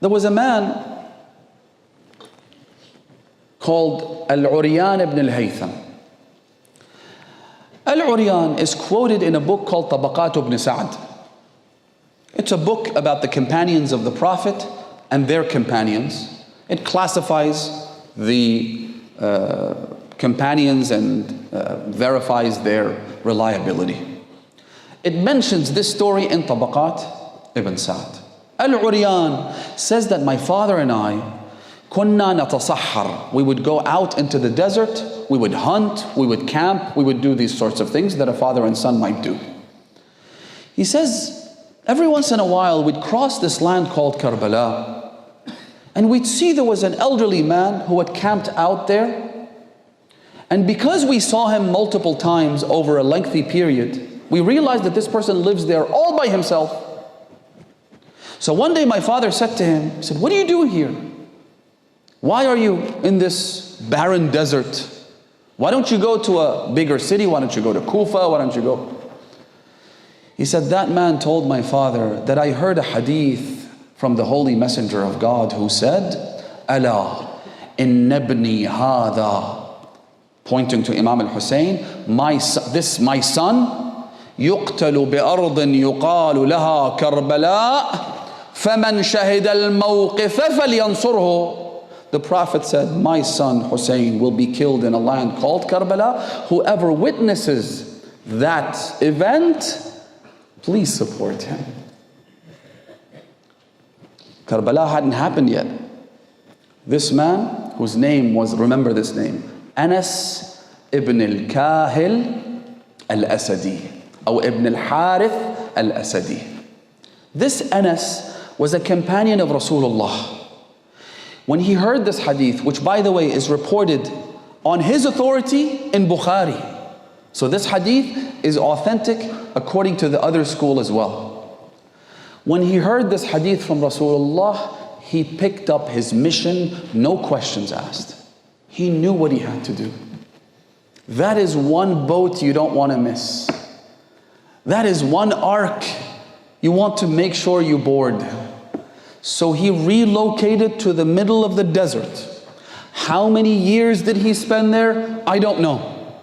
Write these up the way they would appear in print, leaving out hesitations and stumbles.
There was a man called al-Uryan ibn al-Haytham. Al-Uryan is quoted in a book called Tabaqat ibn Sa'd. It's a book about the companions of the Prophet and their companions. It classifies the companions and verifies their reliability. It mentions this story in Tabaqat ibn Sa'd. Al-Uryan says that my father and I, كنا نتصحر. We would go out into the desert, we would hunt, we would camp, we would do these sorts of things that a father and son might do. He says, every once in a while we'd cross this land called Karbala, and we'd see there was an elderly man who had camped out there. And because we saw him multiple times over a lengthy period, we realized that this person lives there all by himself. So one day my father said to him, he said, what are you doing here? Why are you in this barren desert? Why don't you go to a bigger city? Why don't you go to Kufa? Why don't you go? He said, that man told my father that I heard a hadith from the Holy Messenger of God who said, Ala inna ibni hadha, pointing to Imam al-Hussein, my son, يقتل بأرض يقال لها كربلاء فمن شهد الموقف فلينصره. The Prophet said, my son Hussein will be killed in a land called Karbala. Whoever witnesses that event, please support him. Karbala hadn't happened yet. This man, whose name was, remember this name, Anas ibn Kahil al-Asadi, or ibn al-Harith al-Asadi. This Anas was a companion of Rasulullah. When he heard this hadith, which by the way is reported on his authority in Bukhari. So this hadith is authentic according to the other school as well. When he heard this hadith from Rasulullah, he picked up his mission, no questions asked. He knew what he had to do. That is one boat you don't want to miss. That is one ark you want to make sure you board. So he relocated to the middle of the desert. How many years did he spend there? I don't know.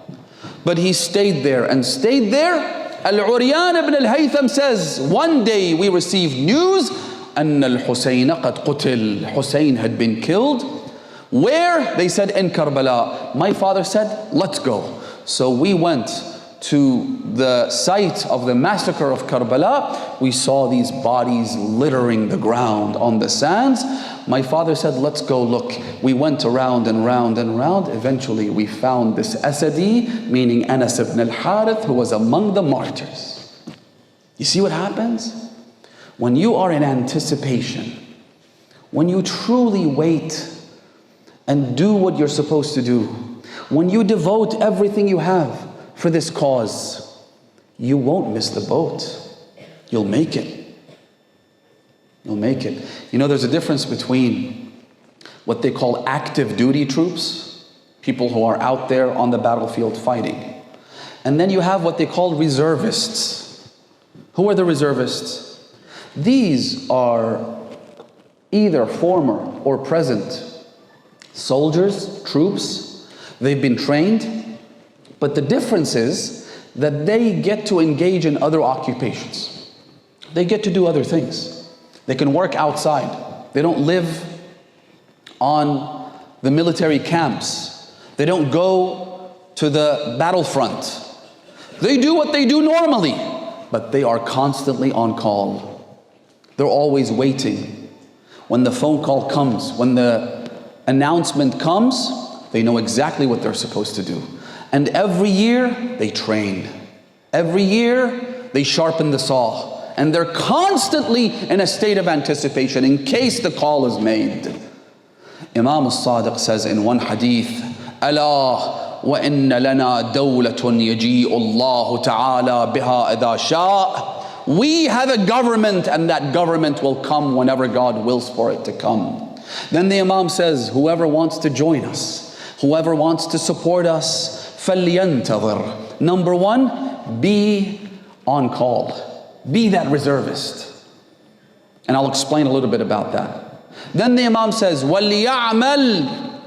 But he stayed there and stayed there. Al-Uryan ibn al-Haytham says, one day we received news أن الحسين قد قتل. Hussein had been killed. Where? They said in Karbala. My father said, let's go. So we went to the site of the massacre of Karbala. We saw these bodies littering the ground on the sands. My father said, let's go look. We went around and round and round. Eventually we found this Asadi, meaning Anas ibn al-Harith, who was among the martyrs. You see what happens? When you are in anticipation, when you truly wait and do what you're supposed to do, when you devote everything you have for this cause, you won't miss the boat. You'll make it. You'll make it. You know, there's a difference between what they call active duty troops, people who are out there on the battlefield fighting, and then you have what they call reservists. Who are the reservists? These are either former or present soldiers, troops. They've been trained. But the difference is that they get to engage in other occupations. They get to do other things. They can work outside. They don't live on the military camps. They don't go to the battlefront. They do what they do normally, but they are constantly on call. They're always waiting. When the phone call comes, when the announcement comes, they know exactly what they're supposed to do. And every year they train. Every year they sharpen the saw. And they're constantly in a state of anticipation in case the call is made. Imam al-Sadiq says in one hadith, أَلَا وَإِنَّ لَنَا دَوْلَةٌ يَجِيءُ اللَّهُ تَعَالَى بِهَا إِذَا شَاءَ. We have a government, and that government will come whenever God wills for it to come. Then the Imam says, whoever wants to join us, whoever wants to support us, فَلْيَنْتَظِرْ. Number one, be on call. Be that reservist. And I'll explain a little bit about that. Then the Imam says, وَلْيَعْمَلْ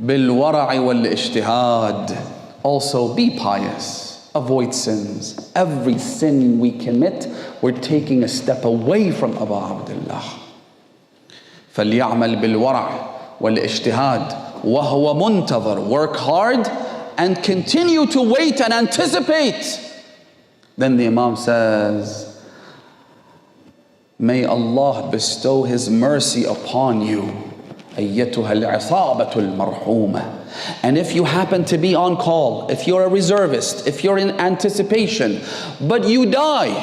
بِالْوَرَعِ وَالْإِجْتِهَادِ. Also be pious, avoid sins. Every sin we commit, we're taking a step away from Abu Abdullah. فَلْيَعْمَلْ بِالْوَرَعِ وَالْإِجْتِهَادِ وَهُوَ مُنْتَظَرٌ. Work hard and continue to wait and anticipate. Then the Imam says, may Allah bestow His mercy upon you. أيتها العصابة المرحومة. And if you happen to be on call, if you're a reservist, if you're in anticipation, but you die,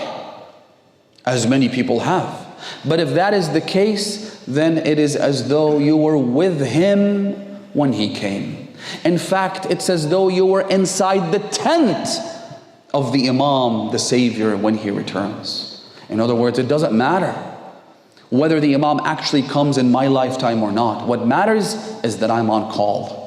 as many people have. But if that is the case, then it is as though you were with him when he came. In fact, it's as though you were inside the tent of the Imam, the Savior, when he returns. In other words, it doesn't matter whether the Imam actually comes in my lifetime or not. What matters is that I'm on call.